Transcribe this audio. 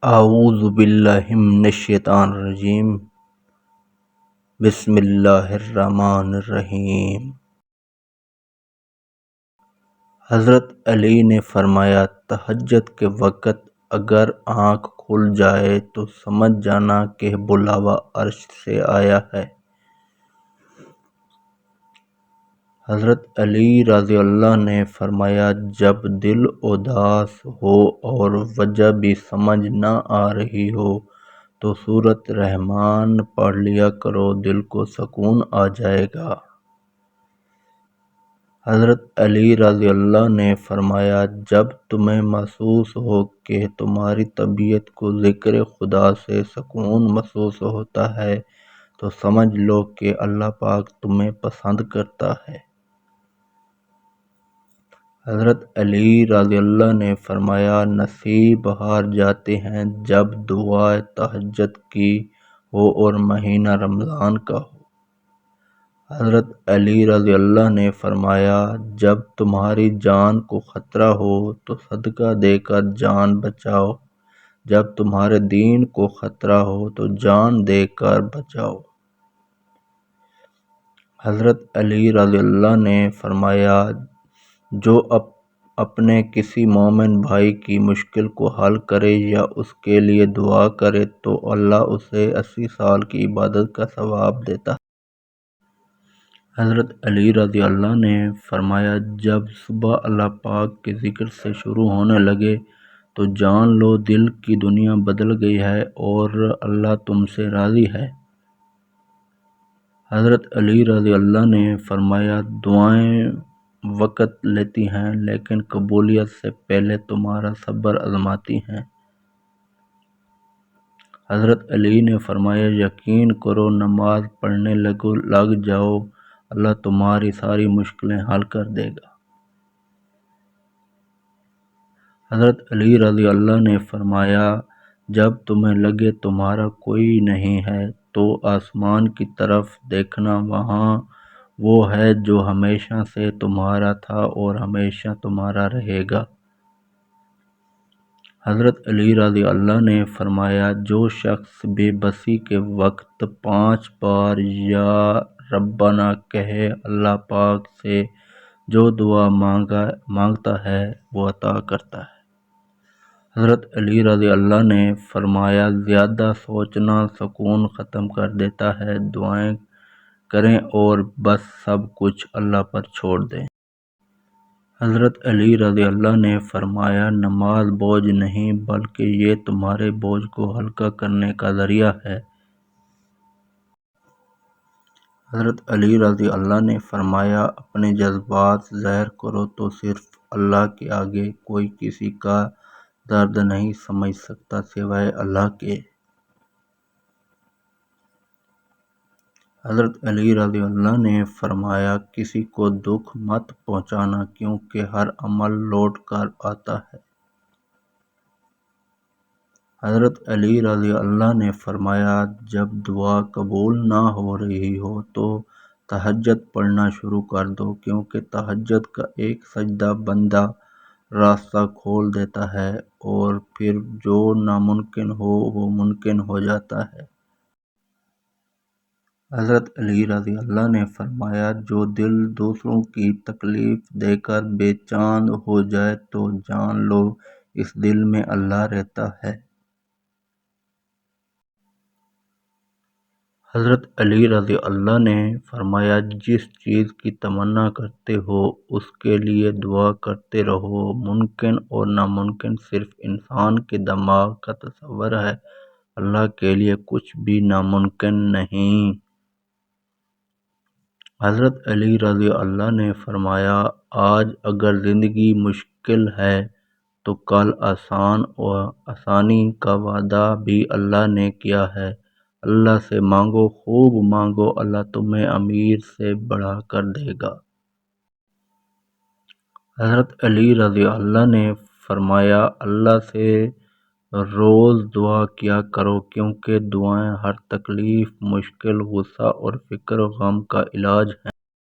اعوذ باللہ من الشیطان الرجیم بسم اللہ الرحمن الرحیم۔ حضرت علی نے فرمایا، تہجد کے وقت اگر آنکھ کھل جائے تو سمجھ جانا کہ بلاوا عرش سے آیا ہے۔ حضرت علی رضی اللہ نے فرمایا، جب دل اداس ہو اور وجہ بھی سمجھ نہ آ رہی ہو تو سورۃ رحمان پڑھ لیا کرو، دل کو سکون آ جائے گا۔ حضرت علی رضی اللہ نے فرمایا، جب تمہیں محسوس ہو کہ تمہاری طبیعت کو ذکر خدا سے سکون محسوس ہوتا ہے تو سمجھ لو کہ اللہ پاک تمہیں پسند کرتا ہے۔ حضرت علی رضی اللہ نے فرمایا، نصیب ہار جاتے ہیں جب دعا تہجد کی ہو اور مہینہ رمضان کا ہو۔ حضرت علی رضی اللہ نے فرمایا، جب تمہاری جان کو خطرہ ہو تو صدقہ دے کر جان بچاؤ، جب تمہارے دین کو خطرہ ہو تو جان دے کر بچاؤ۔ حضرت علی رضی اللہ نے فرمایا، جو اپنے کسی مومن بھائی کی مشکل کو حل کرے یا اس کے لیے دعا کرے تو اللہ اسے 80 سال کی عبادت کا ثواب دیتا ہے۔ حضرت علی رضی اللہ نے فرمایا، جب صبح اللہ پاک کے ذکر سے شروع ہونے لگے تو جان لو دل کی دنیا بدل گئی ہے اور اللہ تم سے راضی ہے۔ حضرت علی رضی اللہ نے فرمایا، دعائیں وقت لیتی ہیں لیکن قبولیت سے پہلے تمہارا صبر آزماتی ہیں۔ حضرت علی نے فرمایا، یقین کرو نماز پڑھنے لگ جاؤ، اللہ تمہاری ساری مشکلیں حل کر دے گا۔ حضرت علی رضی اللہ نے فرمایا، جب تمہیں لگے تمہارا کوئی نہیں ہے تو آسمان کی طرف دیکھنا، وہاں وہ ہے جو ہمیشہ سے تمہارا تھا اور ہمیشہ تمہارا رہے گا۔ حضرت علی رضی اللہ نے فرمایا، جو شخص بے بسی کے وقت 5 بار یا ربنا کہے، اللہ پاک سے جو دعا مانگتا ہے وہ عطا کرتا ہے۔ حضرت علی رضی اللہ نے فرمایا، زیادہ سوچنا سکون ختم کر دیتا ہے، دعائیں کریں اور بس سب کچھ اللہ پر چھوڑ دیں۔ حضرت علی رضی اللہ نے فرمایا، نماز بوجھ نہیں بلکہ یہ تمہارے بوجھ کو ہلکا کرنے کا ذریعہ ہے۔ حضرت علی رضی اللہ نے فرمایا، اپنے جذبات ظاہر کرو تو صرف اللہ کے آگے کوئی کسی کا درد نہیں سمجھ سکتا سوائے اللہ کے۔ حضرت علی رضی اللہ نے فرمایا، کسی کو دکھ مت پہنچانا کیونکہ ہر عمل لوٹ کر آتا ہے۔ حضرت علی رضی اللہ نے فرمایا، جب دعا قبول نہ ہو رہی ہو تو تہجد پڑھنا شروع کر دو، کیونکہ تہجد کا ایک سجدہ بندہ راستہ کھول دیتا ہے اور پھر جو ناممکن ہو وہ ممکن ہو جاتا ہے۔ حضرت علی رضی اللہ نے فرمایا، جو دل دوسروں کی تکلیف دے کر بے چین ہو جائے تو جان لو اس دل میں اللہ رہتا ہے۔ حضرت علی رضی اللہ نے فرمایا، جس چیز کی تمنا کرتے ہو اس کے لیے دعا کرتے رہو، ممکن اور ناممکن صرف انسان کے دماغ کا تصور ہے، اللہ کے لیے کچھ بھی ناممکن نہیں۔ حضرت علی رضی اللہ نے فرمایا، آج اگر زندگی مشکل ہے تو کل آسانی کا وعدہ بھی اللہ نے کیا ہے۔ اللہ سے مانگو، خوب مانگو، اللہ تمہیں امیر سے بڑھا کر دے گا۔ حضرت علی رضی اللہ نے فرمایا، اللہ سے روز دعا کیا کرو کیونکہ دعائیں ہر تکلیف، مشکل، غصہ اور فکر و غم کا علاج ہیں۔